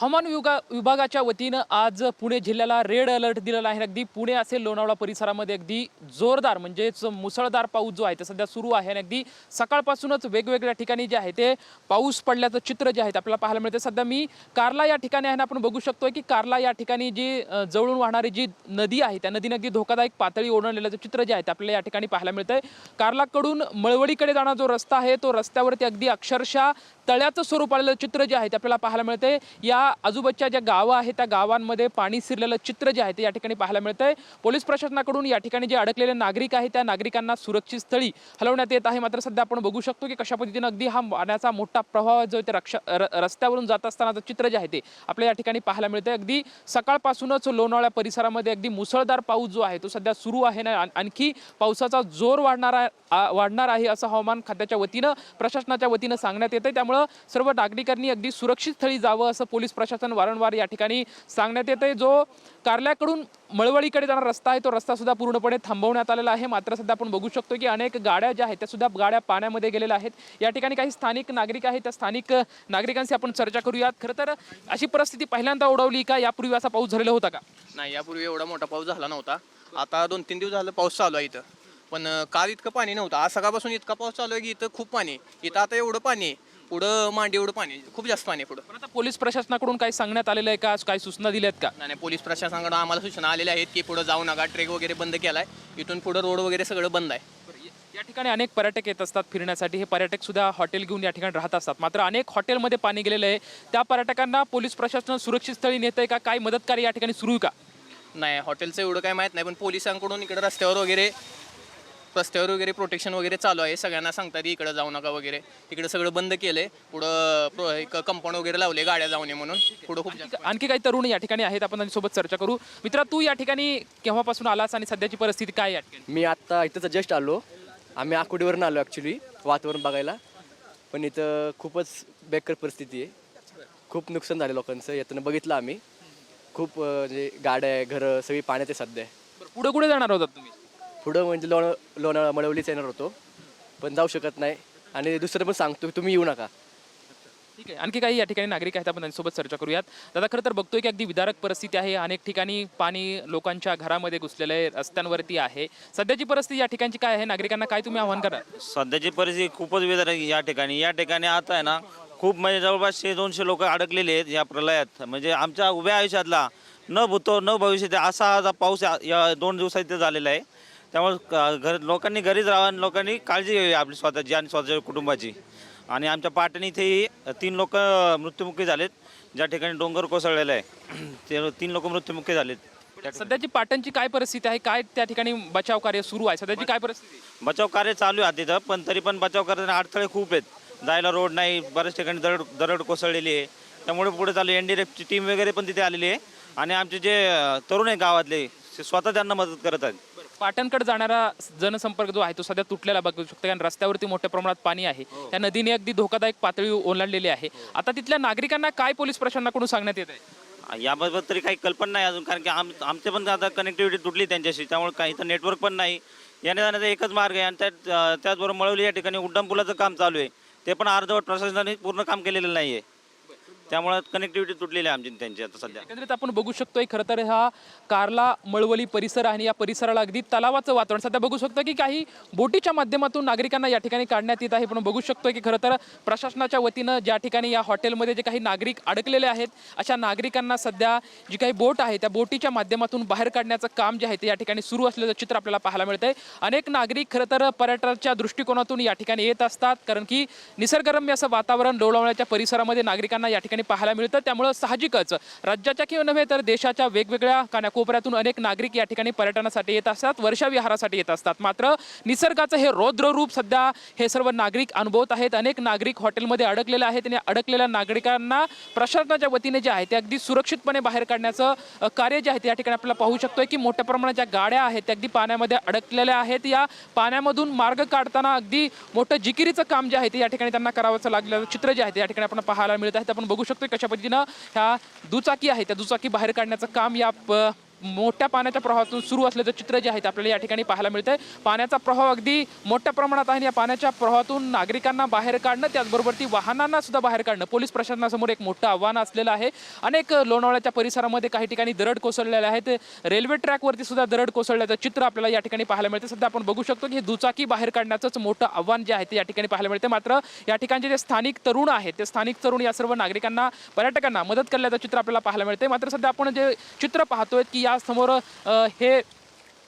हवामान विभागाच्या वतीनं आज पुणे जिल्ह्याला रेड अलर्ट दिलेला आहे। अगदी पुणे असेल लोणावळा परिसरामध्ये अगदी जोरदार म्हणजेच मुसळधार पाऊस जो आहे ते सध्या सुरू आहे आणि अगदी सकाळपासूनच वेगवेगळ्या ठिकाणी जे आहे ते पाऊस पडल्याचं चित्र जे आहे ते आपल्याला पाहायला मिळते। सध्या मी कार्ला या ठिकाणी आहे ना, आपण बघू शकतोय की कार्ला या ठिकाणी जी जवळून वाहणारी जी नदी आहे त्या नदीने अगदी धोकादायक पातळी ओलांडलेलं चित्र जे आहे ते आपल्याला या ठिकाणी पाहायला मिळतंय। कार्लाकडून मळवडीकडे जाणारा जो रस्ता आहे तो रस्त्यावरती अगदी अक्षरशः तळ्याचं स्वरूप आलेलं चित्र जे आहे ते आपल्याला पाहायला मिळते। या आजूबाजूच्या ज्या गावं आहेत त्या गावांमध्ये पाणी शिरलेलं चित्र जे आहे ते या ठिकाणी पाहायला मिळतंय। पोलीस प्रशासनाकडून या ठिकाणी जे अडकलेले नागरिक आहेत त्या नागरिकांना सुरक्षित स्थळी हलवण्यात येत आहे। मात्र सध्या आपण बघू शकतो की कशा पद्धतीने अगदी हा पाण्याचा मोठा प्रवाह जो ते रस्त्यावरून जात असतानाचं चित्र जे आहे ते आपल्याला या ठिकाणी पाहायला मिळतंय। अगदी सकाळपासूनच लोणावळा परिसरामध्ये अगदी मुसळधार पाऊस जो आहे तो सध्या सुरू आहे ना, आणखी पावसाचा जोर वाढणार आहे असं हवामान खात्याच्या वतीनं प्रशासनाच्या वतीनं सांगण्यात येते। त्यामुळे सर्व नागरिकांनी अगदी सुरक्षित स्थळी जावं असं पोलीस प्रशासन वारंवार या ठिकाणी सांगण्यात येते। जो कार्ल्याकडून मळवळीकडे जाणारा रस्ता आहे तो रस्ता सुद्धा पूर्णपणे थांबवण्यात आलेला आहे। मात्र सध्या आपण बघू शकतो की अनेक गाड्या ज्या आहेत त्या सुद्धा गाड्या पाण्यामध्ये गेलेल्या आहेत। या ठिकाणी काही स्थानिक नागरिक आहेत, त्या स्थानिक नागरिकांशी आपण चर्चा करूयात। खरं तर अशी परिस्थिती पहिल्यांदा ओढवली का? यापूर्वी असा पाऊस झालेला होता का? नाही, यापूर्वी एवढा मोठा पाऊस झाला नव्हता। आता 2-3 दिवस झालं पाऊस चालू आहे इथं, पण काल इतकं पाणी नव्हतं। आज सकाळपासून इतका पाऊस चालू आहे की इथं खूप पाणी आहे। इथं आता एवढं पाणी आहे, पुढं मांडी एवढं पाणी आहे, खूप जास्त पाणी आहे पुढं। पण आता पोलीस प्रशासनाकडून काही सांगण्यात आलेलं आहे का? काही सूचना दिल्यात का? नाही, पोलीस प्रशासनाकडून आम्हाला सूचना आलेल्या आहेत की पुढं जाऊ नका, ट्रेक वगैरे बंद केलाय, इथून पुढं रोड वगैरे सगळं बंद आहे। या ठिकाणी अनेक पर्यटक येत असतात फिरण्यासाठी। हे पर्यटक सुद्धा हॉटेल घेऊन या ठिकाणी राहत असतात। मात्र अनेक हॉटेलमध्ये पाणी गेलेलं आहे, त्या पर्यटकांना पोलीस प्रशासन सुरक्षित स्थळी नेतंय का? काही मदत कार्य या ठिकाणी सुरू आहे का? नाही, हॉटेलचं एवढं काय माहीत नाही, पण पोलिसांकडून इकडे रस्त्यावर वगैरे प्रोटेक्शन वगैरे चालू आहे। सगळ्यांना सांगतात इकडे जाऊ नका वगैरे, इकडे सगळं बंद केलंय। पुढं एक कंपाऊंड वगैरे लावले गाड्या जाऊ नये म्हणून। पुढं खूप आणखी काही तरुण या ठिकाणी आहेत, आपण त्यांच्यासोबत चर्चा करू। मित्रा, तू या ठिकाणी केव्हापासून आलास आणि सध्याची परिस्थिती काय या ठिकाणी? मी आत्ता इथंच जस्ट आलो। आम्ही आकुडीवरून आलो ॲक्च्युली वातावरण बघायला, पण इथं खूपच बेकार परिस्थिती आहे। खूप नुकसान झाले लोकांचं, यातनं बघितलं आम्ही। खूप म्हणजे गाड्या घरं सगळी पाण्यात आहे सध्या। पुढे कुठे जाणार होतात तुम्ही? पुढं म्हणजे लोणावळा मळवलीच येणार होतो, पण जाऊ शकत नाही। आणि दुसरं पण सांगतो तुम्ही येऊ नका। ठीक आहे, आणखी काही या ठिकाणी नागरिक आहेत, आपण त्यांच्यासोबत चर्चा करूयात। दादा, खरं तर बघतोय की अगदी विदारक परिस्थिती आहे। अनेक ठिकाणी पाणी लोकांच्या घरामध्ये घुसलेलं आहे, रस्त्यांवरती आहे। सध्याची परिस्थिती या ठिकाणची काय आहे? नागरिकांना काय तुम्ही आव्हान करा? सध्याची परिस्थिती खूपच विदारक आहे या ठिकाणी आता आहे ना, खूप म्हणजे जवळपास 100-200 लोक अडकलेले आहेत या प्रलयात। म्हणजे आमच्या उभ्या आयुष्यातला न भूतो न भविष्यात असा हा पाऊस या 2 दिवसात इथे झालेला आहे। त्यामुळे लोकांनी घरीच राहावं, लोकांनी काळजी घ्यावी आपली स्वतःची आणि स्वतःच्या कुटुंबाची। आणि आमच्या पाटणी इथेही 3 लोक मृत्युमुखी झालेत, ज्या ठिकाणी डोंगर कोसळलेला आहे ते 3 लोक मृत्युमुखी झालेत। सध्याची पाटणची काय परिस्थिती आहे? काय त्या ठिकाणी बचाव कार्य सुरू आहे? सध्याची काय परिस्थिती? बचाव कार्य चालू आहे तिथं, पण तरी पण बचाव करताना अडथळे खूप आहेत। जायला रोड नाही, बऱ्याच ठिकाणी दरड कोसळलेली आहे। त्यामुळे पुढे चालू NDRFची टीम वगैरे पण तिथे आलेली आहे आणि आमचे जे तरुण आहे गावातले ते स्वतः त्यांना मदत करत आहेत। पाटणकडे जाणारा जनसंपर्क जो आहे तो सध्या तुटलेला बघू शकतो, कारण रस्त्यावरती मोठ्या प्रमाणात पाणी आहे। त्या नदीने अगदी धोकादायक पातळी ओलांडलेली आहे। आता तिथल्या नागरिकांना काय पोलीस प्रशासनाकडून सांगण्यात येत आहे? याबाबत तरी काही कल्पना नाही अजून, कारण की आमचे पण आता कनेक्टिव्हिटी तुटली त्यांच्याशी। त्यामुळे काही तर नेटवर्क पण नाही, येण्या जाण्याचा एकच मार्ग आहे। आणि त्याचबरोबर मळवली या ठिकाणी उड्डाणपुलाचं काम चालू आहे, ते पण अर्धवट प्रशासनाने पूर्ण काम केलेलं नाही आहे। त्यामुळे कनेक्टिव्हिटी तुटलेली आहे आमची त्यांची आता सध्या। एकंदरीत आपण बघू शकतोय खरं तर हा कार्ला मळवली परिसर आहे आणि या परिसराला अगदी तलावाचं वातावरण सध्या बघू शकतो की काही बोटीच्या माध्यमातून नागरिकांना या ठिकाणी काढण्यात येत आहे। पण बघू शकतोय की खरं तर प्रशासनाच्या वतीनं ज्या ठिकाणी या हॉटेलमध्ये जे काही नागरिक अडकलेले आहेत अशा नागरिकांना सध्या जी काही बोट आहे त्या बोटीच्या माध्यमातून बाहेर काढण्याचं काम जे आहे ते या ठिकाणी सुरू असलेलं चित्र आपल्याला पाहायला मिळतंय। अनेक नागरिक खरं तर पर्यटनाच्या दृष्टिकोनातून या ठिकाणी येत असतात, कारण की निसर्गरम्य असं वातावरण लोणावळ्याच्या परिसरामध्ये नागरिकांना या ठिकाणी पाहायला मिळतं। त्यामुळे साहजिकच राज्याच्या किंवा नव्हे तर देशाच्या वेगवेगळ्या कानाकोपऱ्यातून अनेक नागरिक या ठिकाणी पर्यटनासाठी येत असतात, वर्षाविहारासाठी येत असतात। मात्र निसर्गाचं हे रौद्र रूप सध्या हे सर्व नागरिक अनुभवत आहेत। अनेक नागरिक हॉटेलमध्ये अडकलेले आहेत आणि अडकलेल्या नागरिकांना प्रशासनाच्या वतीने जे आहे ते अगदी सुरक्षितपणे बाहेर काढण्याचं कार्य जे आहे ते या ठिकाणी आपल्याला पाहू शकतोय की मोठ्या प्रमाणात ज्या गाड्या आहेत त्या अगदी पाण्यामध्ये अडकलेल्या आहेत। या पाण्यामधून मार्ग काढताना अगदी मोठं जिकिरीचं काम जे आहे ते या ठिकाणी त्यांना करावंचं लागलेलं चित्र जे आहे ते या ठिकाणी आपण पाहायला मिळत आहे। आपण बघू शकतो कशा पद्धतीनं ह्या दुचाकी आहे त्या दुचाकी बाहेर काढण्याचं काम या मोठ्या पाण्याच्या प्रवाहातून सुरू असल्याचं चित्र जे आहे ते आपल्याला या ठिकाणी पाहायला मिळतंय. पाण्याचा प्रवाह अगदी मोठ्या प्रमाणात आहे आणि या पाण्याच्या प्रवाहातून नागरिकांना बाहेर काढणं, त्याचबरोबर ती वाहनांना सुद्धा बाहेर काढणं पोलीस प्रशासनासमोर एक मोठं आव्हान असलेलं आहे. अनेक लोणावळ्याच्या परिसरामध्ये काही ठिकाणी दरड कोसळलेले आहेत. रेल्वे ट्रॅकवरती सुद्धा दरड कोसळल्याचं चित्र आपल्याला या ठिकाणी पाहायला मिळते. सध्या आपण बघू शकतो की दुचाकी बाहेर काढण्याचंच मोठं आव्हान जे आहे ते या ठिकाणी पाहायला मिळते. मात्र या ठिकाणचे जे स्थानिक तरुण आहेत ते स्थानिक तरुण या सर्व नागरिकांना, पर्यटकांना मदत करण्याचं चित्र आपल्याला पाहायला मिळते. मात्र सध्या आपण जे चित्र पाहतोय की या समोर हे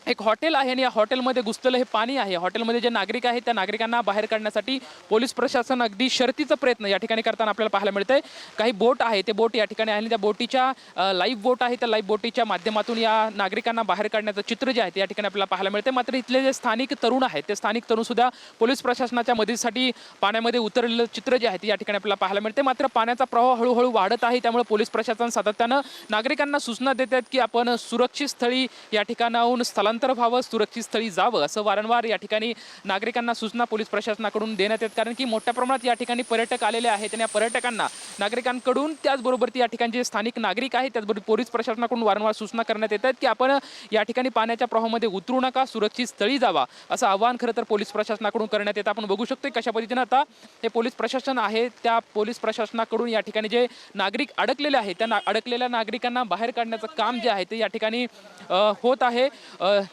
एक हॉटेल आहे आणि या हॉटेलमध्ये घुसलेलं हे पाणी आहे. हॉटेलमध्ये जे नागरिक आहेत त्या नागरिकांना बाहेर काढण्यासाठी पोलीस प्रशासन अगदी शर्तीचा प्रयत्न या ठिकाणी करताना आपल्याला पाहायला मिळतंय. काही बोट आहे, ते बोट या ठिकाणी आहे आणि त्या बोटीच्या लाईव्ह बोट आहे, त्या लाईव्ह बोटीच्या माध्यमातून या नागरिकांना बाहेर काढण्याचं चित्र जे आहे ते या ठिकाणी आपल्याला पाहायला मिळते. मात्र इथले जे स्थानिक तरुण आहेत ते स्थानिक तरुण सुद्धा पोलीस प्रशासनाच्या मदतीसाठी पाण्यामध्ये उतरलेलं चित्र जे आहे ते या ठिकाणी आपल्याला पाहायला मिळते. मात्र पाण्याचा प्रवाह हळूहळू वाढत आहे, त्यामुळे पोलीस प्रशासन सातत्यानं नागरिकांना सूचना देत आहेत की आपण सुरक्षित स्थळी या ठिकाणाहून स्थलांतर व्हावं, सुरक्षित स्थळी जावं, असं वारंवार या ठिकाणी नागरिकांना सूचना पोलीस प्रशासनाकडून देण्यात येत. कारण की मोठ्या प्रमाणात या ठिकाणी पर्यटक आलेले आहेत आणि या पर्यटकांना नागरिकांकडून त्याचबरोबर या ठिकाणचे स्थानिक नागरिक आहेत त्याचबरोबर पोलीस प्रशासनाकडून वारंवार सूचना करण्यात येत आहेत की आपण या ठिकाणी पाण्याच्या प्रवाहामध्ये उतरू नका, सुरक्षित स्थळी जावा, असं आवाहन खरं तर पोलीस प्रशासनाकडून करण्यात येतं. आपण बघू शकतो कशा पद्धतीनं आता हे पोलीस प्रशासन आहे त्या पोलीस प्रशासनाकडून या ठिकाणी जे नागरिक अडकलेले आहेत त्या अडकलेल्या नागरिकांना बाहेर काढण्याचं काम जे आहे ते या ठिकाणी होत आहे.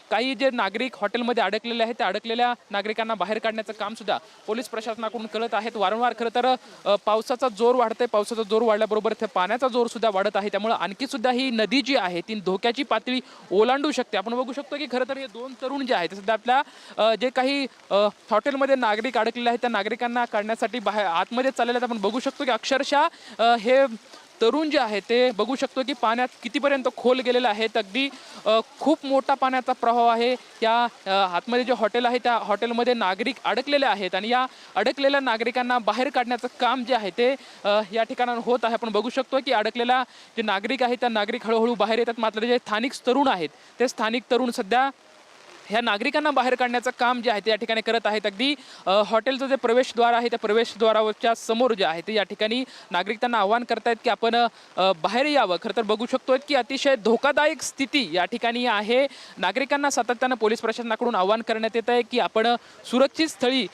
काही जे नागरिक हॉटेलमध्ये अडकलेले आहेत त्या अडकलेल्या नागरिकांना बाहेर काढण्याचं काम सुद्धा पोलीस प्रशासनाकडून करत आहेत. वारंवार खरं तर पावसाचा जोर वाढतोय, पावसाचा जोर वाढल्याबरोबर पाण्याचा जोर सुद्धा वाढत आहे, त्यामुळे आणखी सुद्धा ही नदी जी आहे ती धोक्याची पातळी ओलांडू शकते. आपण बघू शकतो की खरं तर हे दोन तरुण जे आहेत सध्या आपल्या जे काही हॉटेलमध्ये नागरिक अडकलेले आहेत त्या नागरिकांना काढण्यासाठी बाहेर आतमध्ये चाललेले आहेत. आपण बघू शकतो की अक्षरशः हे तरुण जे आहे ते बघू शकतो की पाण्यात कितीपर्यंत खोल गेलेले आहेत. अगदी खूप मोठा पाण्याचा प्रवाह आहे. या आतमध्ये जे हॉटेल आहे त्या हॉटेलमध्ये नागरिक अडकलेले आहेत आणि या अडकलेल्या नागरिकांना बाहेर काढण्याचं काम जे आहे ते या ठिकाणाहून होत आहे. आपण बघू शकतो की अडकलेला जे नागरिक आहेत त्या नागरिक हळूहळू बाहेर येतात. मात्र जे स्थानिक तरुण आहेत ते स्थानिक तरुण सध्या ह्या नागरिकांना बाहेर काढण्याचं काम जे आहे ते या ठिकाणी करत आहेत. अगदी हॉटेलचं जे प्रवेशद्वार आहे त्या प्रवेशद्वाराच्या समोर जे आहे ते या ठिकाणी नागरिक त्यांना आवाहन करतायत की आपण बाहेर यावं. खरं तर बघू शकतोय की अतिशय धोकादायक स्थिती या ठिकाणी आहे. नागरिकांना सातत्यानं पोलीस प्रशासनाकडून आवाहन करण्यात येत आहे की आपण सुरक्षित स्थळी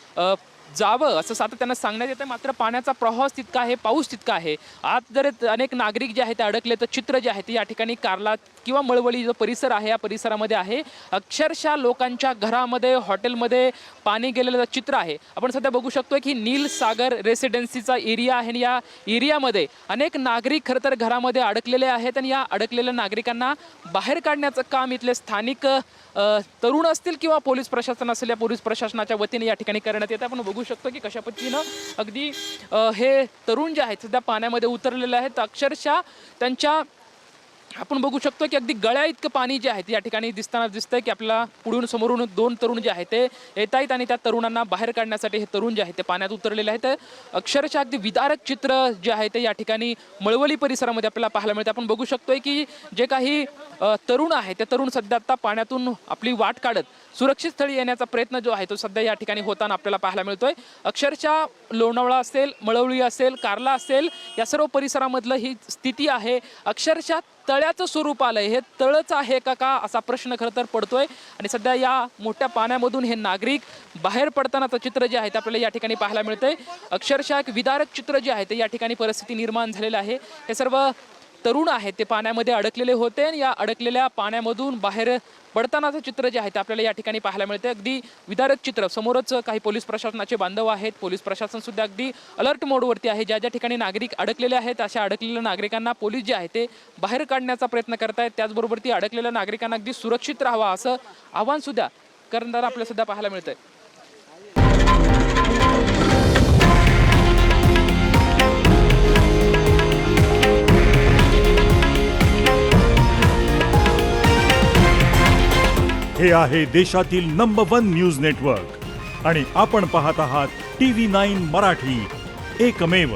जावं असं सातत्यानं सांगण्यात येतं. मात्र पाण्याचा प्रवाह तितका आहे, पाऊस तितका आहे. आज जर अनेक नागरिक जे आहेत ते अडकले तर चित्र जे आहे ते या ठिकाणी कारला किंवा मळवली जो परिसर आहे या परिसरामध्ये आहे. अक्षरशः लोकांच्या घरामध्ये हॉटेलमध्ये पाणी गेलेलं चित्र आहे. आपण सध्या बघू शकतो की नील सागर रेसिडेन्सीचा एरिया आहे आणि या एरियामध्ये अनेक नागरिक खरं तर घरामध्ये अडकलेले आहेत आणि या अडकलेल्या नागरिकांना बाहेर काढण्याचं काम इथले स्थानिक तरुण असतील किंवा पोलीस प्रशासन असेल या पोलीस प्रशासनाच्या वतीने या ठिकाणी करण्यात येतं. आपण बघू शकतो की कशा पद्धतीनं अगदी हे तरुण जे आहेत सध्या पाण्यामध्ये उतरलेले आहेत. अक्षरशः त्यांच्या आपण बघू शकतो की अगदी गळ्या इतकं पाणी जे आहे या ठिकाणी दिसतंय की आपल्याला पुढून समोरून दोन तरुण जे आहेत ते येत आहेत आणि त्या तरुणांना बाहेर काढण्यासाठी हे तरुण जे आहेत ते पाण्यात उतरलेले आहेत. अक्षरशः अगदी विदारक चित्र जे आहे ते या ठिकाणी मळवली परिसरामध्ये आपल्याला पाहायला मिळते. आपण बघू शकतोय की जे काही तरुण आहे ते तरुण सध्या आता पाण्यातून आपली वाट काढत सुरक्षित स्थळी येण्याचा प्रयत्न जो आहे तो सध्या या ठिकाणी होताना आपल्याला पाहायला मिळतोय. अक्षरशः लोणावळा असेल, मळवली असेल, कारला असेल या सर्व परिसरामधलं ही स्थिती आहे. अक्षरशः तळ्याचं स्वरूप आलंय. हे तळच आहे का असा प्रश्न खरं तर पडतोय आणि सध्या या मोठ्या पाण्यामधून हे नागरिक बाहेर पडतानाचं चित्र जे आहे ते आपल्याला या ठिकाणी पाहायला मिळतंय. अक्षरशः एक विदारक चित्र जे आहे ते या ठिकाणी परिस्थिती निर्माण झालेलं आहे. हे सर्व तरुण आहेत ते पाण्यामध्ये अडकलेले होते आणि या अडकलेल्या पाण्यामधून बाहेर पडतानाचं चित्र जे आहे ते आपल्याला या ठिकाणी पाहायला मिळते. अगदी विदारक चित्र. समोरच काही पोलीस प्रशासनाचे बांधव आहेत. पोलीस प्रशासन सुद्धा अगदी अलर्ट मोडवरती आहे. ज्या ज्या ठिकाणी नागरिक अडकलेले आहेत अशा अडकलेल्या नागरिकांना पोलीस जे आहे ते बाहेर काढण्याचा प्रयत्न करतायत. त्याचबरोबर ती अडकलेल्या नागरिकांना अगदी सुरक्षित राहावा असं आव्हान सुद्धा करणारा आपल्याला सुद्धा पाहायला मिळतंय. हे आहे देशातील नंबर 1 न्यूज नेटवर्क आणि आपण पाहत आहात TV9 मराठी, एकमेव.